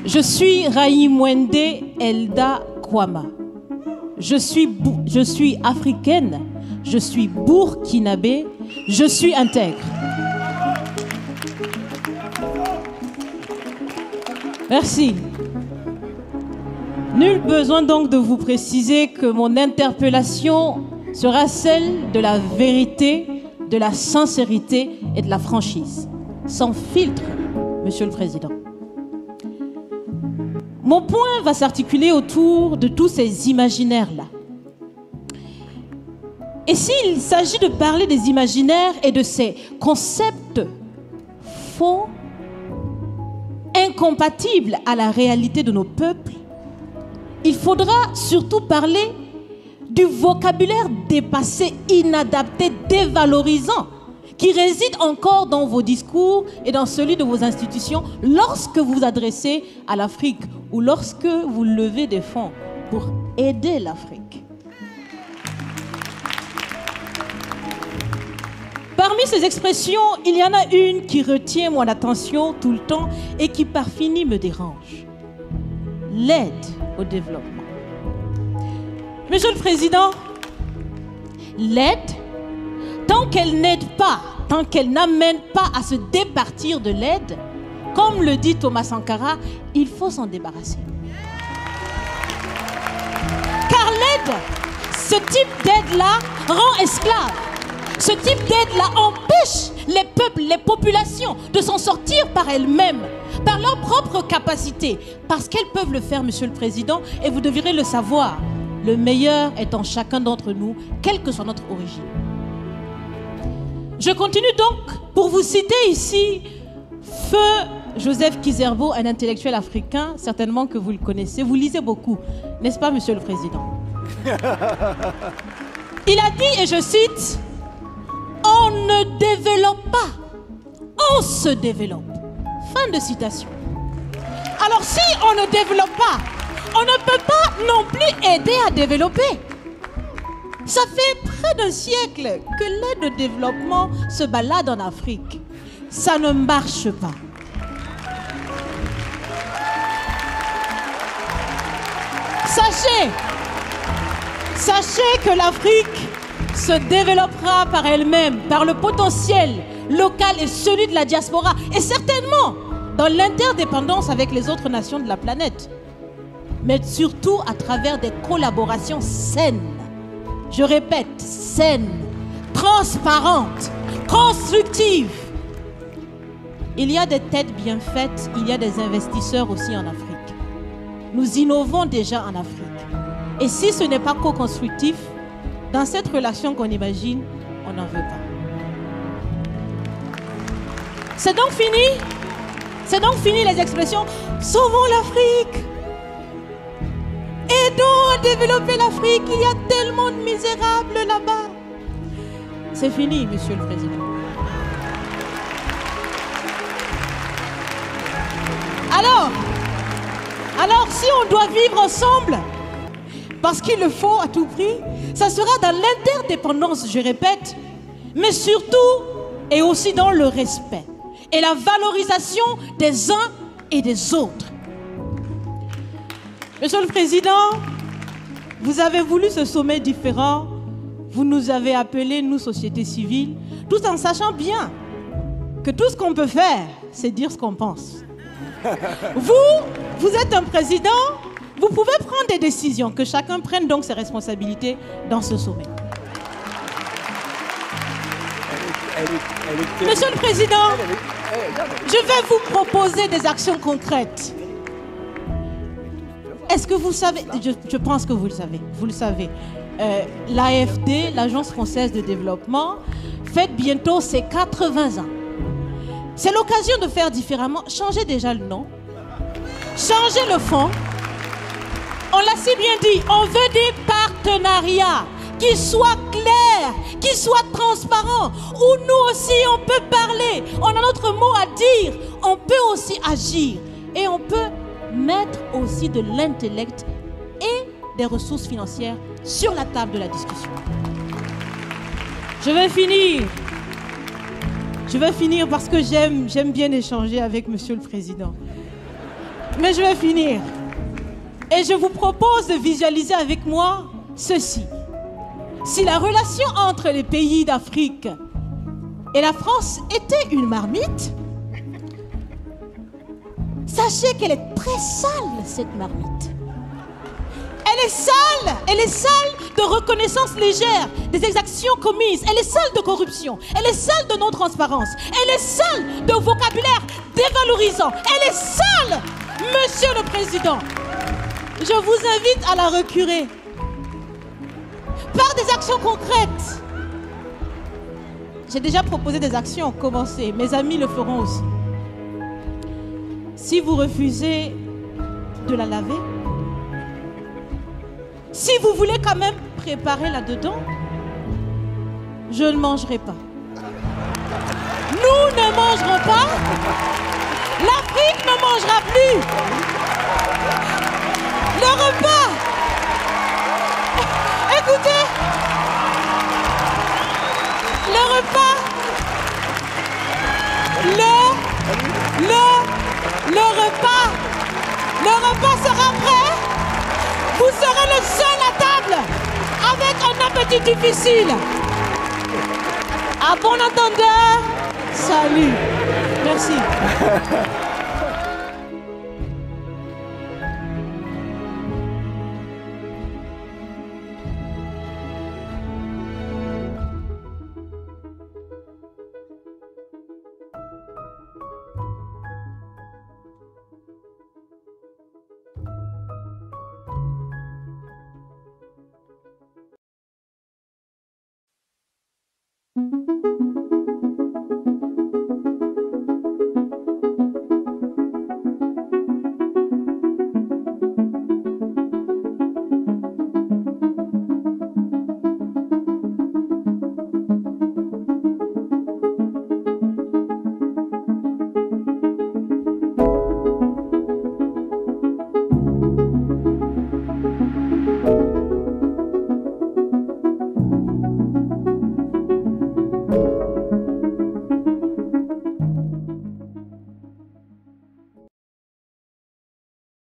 Je suis Raïmwende Elda Kwama. Je suis africaine, je suis burkinabé, je suis intègre. Merci. Nul besoin donc de vous préciser que mon interpellation sera celle de la vérité, de la sincérité et de la franchise. Sans filtre, Monsieur le Président. Mon point va s'articuler autour de tous ces imaginaires-là. Et s'il s'agit de parler des imaginaires et de ces concepts faux, incompatibles à la réalité de nos peuples, il faudra surtout parler du vocabulaire dépassé, inadapté, dévalorisant, qui réside encore dans vos discours et dans celui de vos institutions lorsque vous vous adressez à l'Afrique ou lorsque vous levez des fonds pour aider l'Afrique. Parmi ces expressions, il y en a une qui retient mon attention tout le temps et qui par fini me dérange. L'aide au développement. Monsieur le Président, l'aide, tant qu'elle n'aide pas, tant qu'elle n'amène pas à se départir de l'aide, comme le dit Thomas Sankara, il faut s'en débarrasser. Car l'aide, ce type d'aide-là rend esclave. Ce type d'aide-là empêche les peuples, les populations de s'en sortir par elles-mêmes, par leur propre capacité, parce qu'elles peuvent le faire, Monsieur le Président, et vous devrez le savoir. Le meilleur est en chacun d'entre nous, quelle que soit notre origine. Je continue donc pour vous citer ici Feu Joseph Kizerbo, un intellectuel africain, certainement que vous le connaissez. Vous lisez beaucoup, n'est-ce pas, Monsieur le Président? Il a dit, et je cite, « On ne développe pas, on se développe. » Fin de citation. Alors si on ne développe pas, on ne peut pas non plus aider à développer. Ça fait près d'un siècle que l'aide au développement se balade en Afrique. Ça ne marche pas. Sachez que l'Afrique se développera par elle-même, par le potentiel local et celui de la diaspora, et certainement dans l'interdépendance avec les autres nations de la planète, mais surtout à travers des collaborations saines. Je répète, saines, transparentes, constructives. Il y a des têtes bien faites, il y a des investisseurs aussi en Afrique. Nous innovons déjà en Afrique. Et si ce n'est pas co-constructif, dans cette relation qu'on imagine, on n'en veut pas. C'est donc fini. C'est donc fini les expressions « Sauvons l'Afrique ». Aidons à développer l'Afrique, il y a tellement de misérables là-bas. C'est fini, Monsieur le Président. Alors si on doit vivre ensemble, parce qu'il le faut à tout prix, ça sera dans l'interdépendance, je répète, mais surtout et aussi dans le respect et la valorisation des uns et des autres. Monsieur le Président, vous avez voulu ce sommet différent. Vous nous avez appelés, nous, société civile, tout en sachant bien que tout ce qu'on peut faire, c'est dire ce qu'on pense. Vous êtes un président, vous pouvez prendre des décisions, que chacun prenne donc ses responsabilités dans ce sommet. Monsieur le Président, je vais vous proposer des actions concrètes. Est-ce que vous savez, je pense que vous le savez, l'AFD, l'Agence française de développement, fête bientôt ses 80 ans. C'est l'occasion de faire différemment. Changez déjà le nom, changez le fond. On l'a si bien dit, on veut des partenariats qui soient clairs, qui soient transparents, où nous aussi on peut parler, on a notre mot à dire, on peut aussi agir et on peut mettre aussi de l'intellect et des ressources financières sur la table de la discussion. Je vais finir parce que j'aime bien échanger avec Monsieur le Président. Mais je vais finir. Et je vous propose de visualiser avec moi ceci. Si la relation entre les pays d'Afrique et la France était une marmite, sachez qu'elle est très sale, cette marmite. Elle est sale de reconnaissance légère des exactions commises. Elle est sale de corruption. Elle est sale de non-transparence. Elle est sale de vocabulaire dévalorisant. Elle est sale, Monsieur le Président. Je vous invite à la recurer par des actions concrètes. J'ai déjà proposé des actions, commencez. Mes amis le feront aussi. Si vous refusez de la laver, si vous voulez quand même préparer là-dedans, je ne mangerai pas. Nous ne mangerons pas. L'Afrique ne mangera plus. Le repas. Écoutez. Le repas. Le repas sera prêt. Vous serez le seul à table avec un appétit difficile. À bon entendeur, salut. Merci.